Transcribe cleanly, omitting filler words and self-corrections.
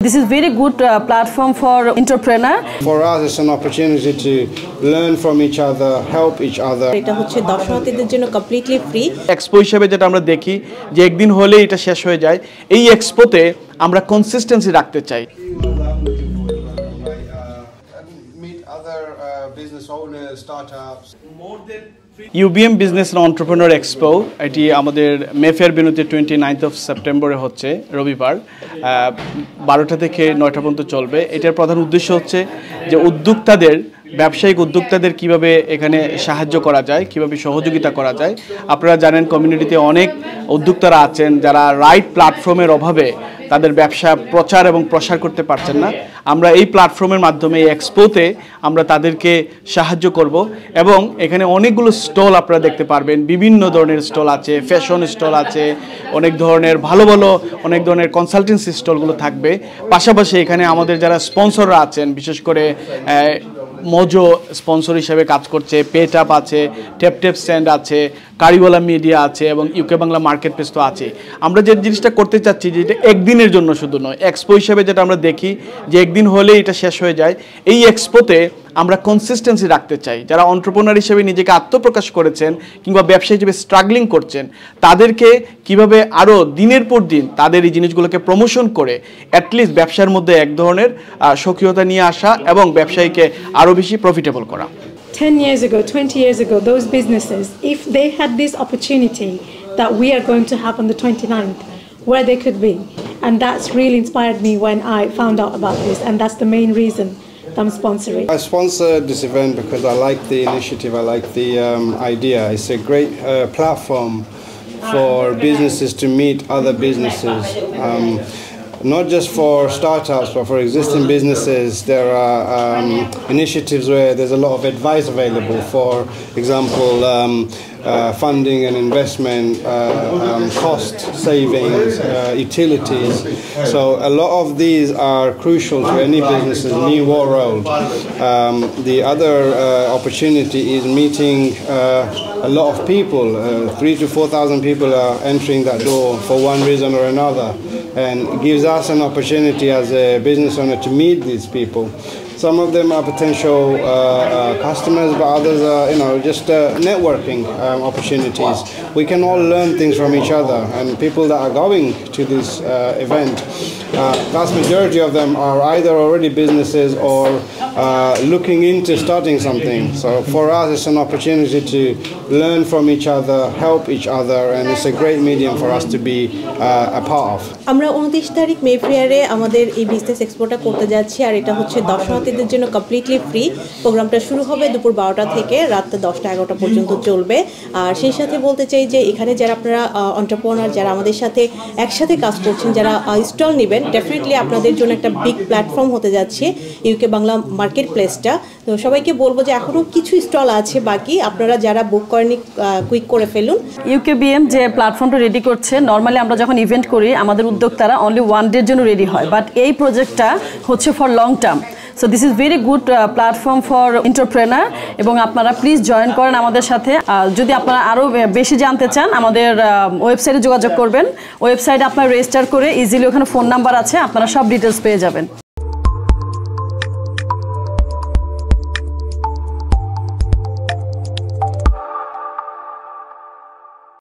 This is very good platform for entrepreneur. For us, it's an opportunity to learn from each other, help each other. এটা হচ্ছে দর্শনার্থীদের জন্য completely free. Expo হিসেবে যেটা আমরা দেখি যে একদিন হলে এটা শেষ হয়ে যায়, এই এক্সপোতে আমরা কনসিস্টেন্সি রাখতে চাই। UBM business and entrepreneur expo এটি আমাদের মেফেয়ার বিনুতে 29 সেপ্টেম্বরে হচ্ছে রবিবার 12টা থেকে 9টা পর্যন্ত চলবে। এটার প্রধান উদ্দেশ্য হচ্ছে যে ব্যবসায়িক উদ্যোক্তাদের কিভাবে এখানে সাহায্য করা যায়, কিভাবে সহযোগিতা করা যায়। আপনারা জানেন কমিউনিটিতে অনেক উদ্যোক্তারা আছেন যারা রাইট প্ল্যাটফর্মের অভাবে তাদের ব্যবসা প্রচার এবং প্রসার করতে পারছেন না। আমরা এই প্ল্যাটফর্মের মাধ্যমে এই এক্সপোতে আমরা তাদেরকে সাহায্য করব এবং এখানে অনেকগুলো স্টল আপনারা দেখতে পারবেন। বিভিন্ন ধরনের স্টল আছে, ফ্যাশন স্টল আছে, অনেক ধরনের ভালো অনেক ধরনের কনসালটেন্সি স্টলগুলো থাকবে। পাশাপাশি এখানে আমাদের যারা স্পন্সররা আছেন, বিশেষ করে মোজো স্পন্সর হিসেবে কাজ করছে, পেটআপ আছে, টেপ স্ট্যান্ড আছে, কারিওয়ালা মিডিয়া আছে এবং ইউকে বাংলা মার্কেট প্লেস তো আছে। আমরা যে জিনিসটা করতে চাচ্ছি যে এটা একদিনের জন্য শুধু নয়, এক্সপো হিসেবে যেটা আমরা দেখি যে একদিন হলে এটা শেষ হয়ে যায়, এই এক্সপোতে আমরা কনসিস্টেন্সি রাখতে চাই। যারা এন্টারপ্রেনার হিসেবে নিজেকে আত্মপ্রকাশ করেছেন কিংবা ব্যবসা হিসেবে স্ট্রাগলিং করছেন, তাদেরকে কিভাবে আরও দিনের পর দিন তাদের এই জিনিসগুলোকে প্রমোশন করে অ্যাটলিস্ট ব্যবসার মধ্যে এক ধরনের সক্রিয়তা নিয়ে আসা এবং ব্যবসায়ীকে আরও বেশি প্রফিটেবল করা। 10 years ago, 20 years ago, those businesses, if they had this opportunity that we are going to have on the 29th, where they could be. And that's really inspired me when I found out about this, and that's the main reason I'm sponsoring. I sponsored this event because I like the initiative, I like the idea. It's a great platform for businesses to meet other businesses. Not just for startups, but for existing businesses. There are initiatives where there's a lot of advice available. For example, funding and investment, cost savings, utilities. So a lot of these are crucial to any business's new world. The other opportunity is meeting a lot of people. 3,000 to 4,000 people are entering that door for one reason or another, and it gives us an opportunity as a business owner to meet these people. Some of them are potential customers, but others are, just networking opportunities. We can all learn things from each other, and people that are going to this event, vast majority of them are either already businesses or looking into starting something. So for us, it's an opportunity to learn from each other, help each other, and it's a great medium for us to be a part of. আমরা 29 তারিখ মেফেয়ারে আমাদের এই business এক্সপোটা করতে যাচ্ছি, আর এটা হচ্ছে দর্শনার্থীদের জন্য কমপ্লিটলি ফ্রি। প্রোগ্রামটা শুরু হবে দুপুর 12টা থেকে রাত 10টা-11টা পর্যন্ত চলবে। আর সেই সাথে বলতে চাই যে এখানে যারা আপনারা এন্টারপ্রেনার, যারা আমাদের সাথে একসাথে কাজ করছেন, যারা স্টল নেবেন, ডেফিনেটলি আপনাদের জন্য একটা বিগ প্ল্যাটফর্ম হতে যাচ্ছে ইউকে বাংলা মার্কেট প্লেসটা। তো সবাইকে বলবো যে এখনও কিছু স্টল আছে বাকি, আপনারা যারা বুক করেনি কুইক করে ফেলুন। ইউকেবিএম যে প্ল্যাটফর্মটা রেডি করছে, নর্মালি আমরা যখন ইভেন্ট করি আমাদের উদ্যোক্তারা অনলি 1 ডের জন্য রেডি হয়, বাট এই প্রজেক্টটা হচ্ছে for long term. So this is very good platform for entrepreneur, এবং আপনারা প্লিজ জয়েন করেন আমাদের সাথে। যদি আপনারা আরও বেশি জানতে চান, আমাদের ওয়েবসাইটে যোগাযোগ করবেন। ওয়েবসাইটে আপনারা রেজিস্টার করে ইজিলি ওখানে ফোন নাম্বার আছে, আপনারা সব ডিটেলস পেয়ে যাবেন।